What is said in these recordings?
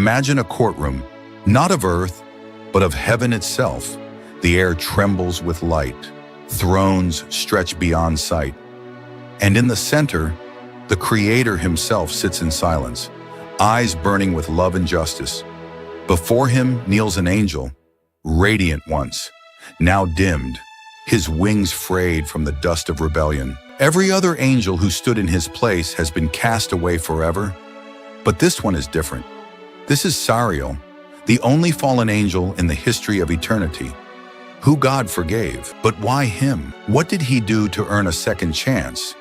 Imagine a courtroom, not of earth, but of heaven itself. The air trembles with light. Thrones stretch beyond sight. And in the center, the Creator himself sits in silence, eyes burning with love and justice. Before him kneels an angel, radiant once, now dimmed, his wings frayed from the dust of rebellion. Every other angel who stood in his place has been cast away forever, but this one is different. This is Sariel, the only fallen angel in the history of eternity, who God forgave. But why him? What did he do to earn a second chance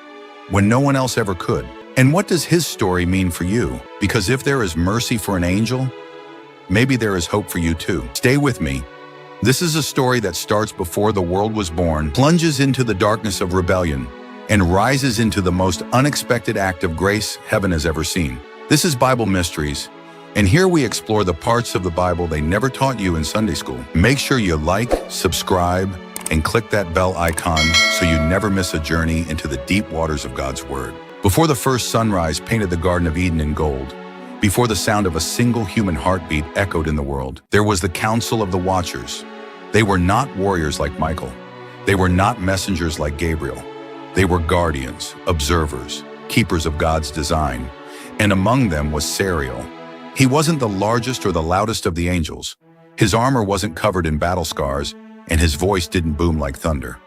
when no one else ever could? And what does his story mean for you? Because if there is mercy for an angel, maybe there is hope for you too. Stay with me. This is a story that starts before the world was born, plunges into the darkness of rebellion, and rises into the most unexpected act of grace heaven has ever seen. This is Bible Mysteries, and here we explore the parts of the Bible they never taught you in Sunday school. Make sure you like, subscribe, and click that bell icon so you never miss a journey into the deep waters of God's Word. Before the first sunrise painted the Garden of Eden in gold, before the sound of a single human heartbeat echoed in the world, there was the Council of the Watchers. They were not warriors like Michael. They were not messengers like Gabriel. They were guardians, observers, keepers of God's design. And among them was Sariel. He wasn't the largest or the loudest of the angels. His armor wasn't covered in battle scars, and his voice didn't boom like thunder.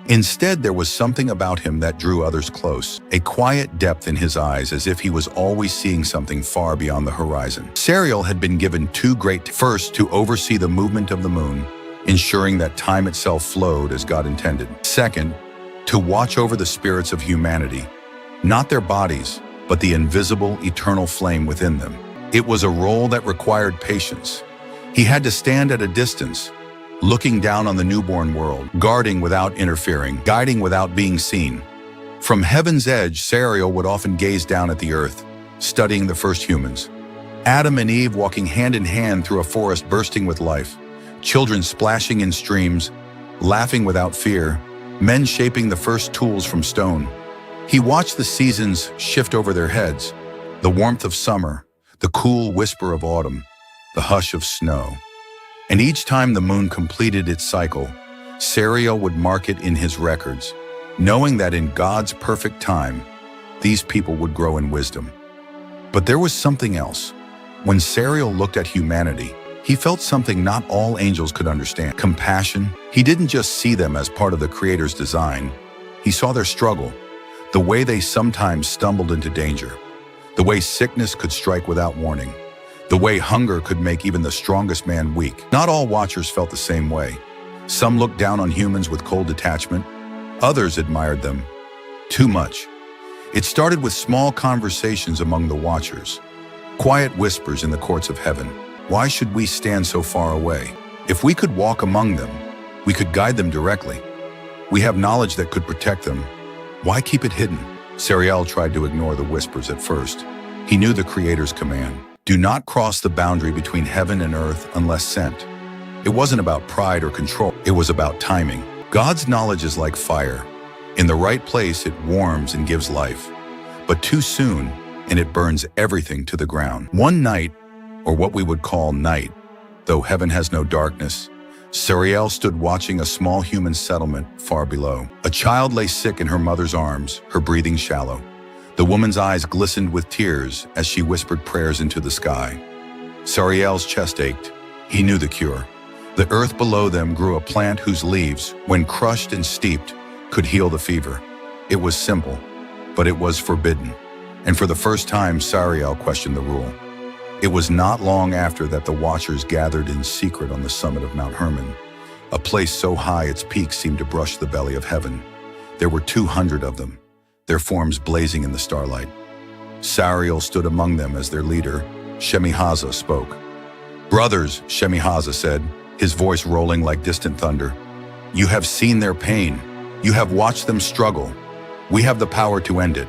Instead, there was something about him that drew others close, a quiet depth in his eyes as if he was always seeing something far beyond the horizon. Sariel had been given two great tasks. First, to oversee the movement of the moon, ensuring that time itself flowed as God intended. Second, to watch over the spirits of humanity, not their bodies, but the invisible, eternal flame within them. It was a role that required patience. He had to stand at a distance, looking down on the newborn world, guarding without interfering, guiding without being seen. From heaven's edge, Sariel would often gaze down at the earth, studying the first humans. Adam and Eve walking hand in hand through a forest bursting with life, children splashing in streams, laughing without fear, men shaping the first tools from stone. He watched the seasons shift over their heads, the warmth of summer, the cool whisper of autumn, the hush of snow. And each time the moon completed its cycle, Sariel would mark it in his records, knowing that in God's perfect time, these people would grow in wisdom. But there was something else. When Sariel looked at humanity, he felt something not all angels could understand: compassion. He didn't just see them as part of the Creator's design. He saw their struggle, the way they sometimes stumbled into danger, the way sickness could strike without warning, the way hunger could make even the strongest man weak. Not all watchers felt the same way. Some looked down on humans with cold detachment. Others admired them too much. It started with small conversations among the watchers, quiet whispers in the courts of heaven. Why should we stand so far away? If we could walk among them, we could guide them directly. We have knowledge that could protect them. Why keep it hidden? Sariel tried to ignore the whispers at first. He knew the Creator's command: do not cross the boundary between heaven and earth unless sent. It wasn't about pride or control. It was about timing. God's knowledge is like fire. In the right place, it warms and gives life. But too soon, and it burns everything to the ground. One night, or what we would call night, though heaven has no darkness, Sariel stood watching a small human settlement far below. A child lay sick in her mother's arms, her breathing shallow. The woman's eyes glistened with tears as she whispered prayers into the sky. Sariel's chest ached. He knew the cure. The earth below them grew a plant whose leaves, when crushed and steeped, could heal the fever. It was simple, but it was forbidden. And for the first time, Sariel questioned the rule. It was not long after that the watchers gathered in secret on the summit of Mount Hermon, a place so high its peaks seemed to brush the belly of heaven. There were 200 of them, their forms blazing in the starlight. Sariel stood among them as their leader, Shemihaza, spoke. "Brothers," Shemihaza said, his voice rolling like distant thunder, "you have seen their pain. You have watched them struggle. We have the power to end it.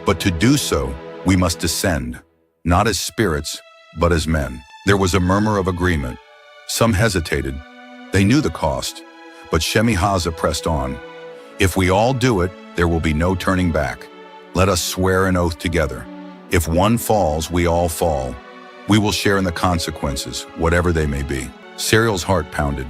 But to do so, we must descend, not as spirits, but as men." There was a murmur of agreement. Some hesitated. They knew the cost, but Shemihaza pressed on. "If we all do it, there will be no turning back. Let us swear an oath together. If one falls, we all fall. We will share in the consequences, whatever they may be. Sariel's heart pounded.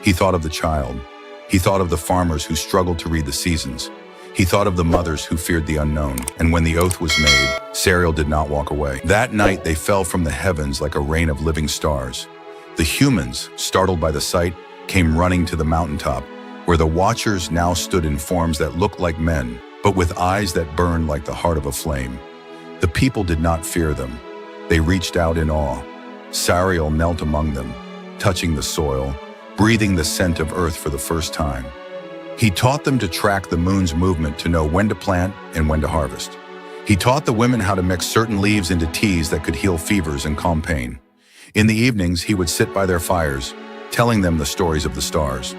He thought of the child. He thought of the farmers who struggled to read the seasons. He thought of the mothers who feared the unknown. And when the oath was made, Sariel did not walk away. That night, they fell from the heavens like a rain of living stars. The humans, startled by the sight, came running to the mountaintop, where the watchers now stood in forms that looked like men, but with eyes that burned like the heart of a flame. The people did not fear them. They reached out in awe. Sariel knelt among them, touching the soil, breathing the scent of earth for the first time. He taught them to track the moon's movement to know when to plant and when to harvest. He taught the women how to mix certain leaves into teas that could heal fevers and calm pain. In the evenings, he would sit by their fires, telling them the stories of the stars.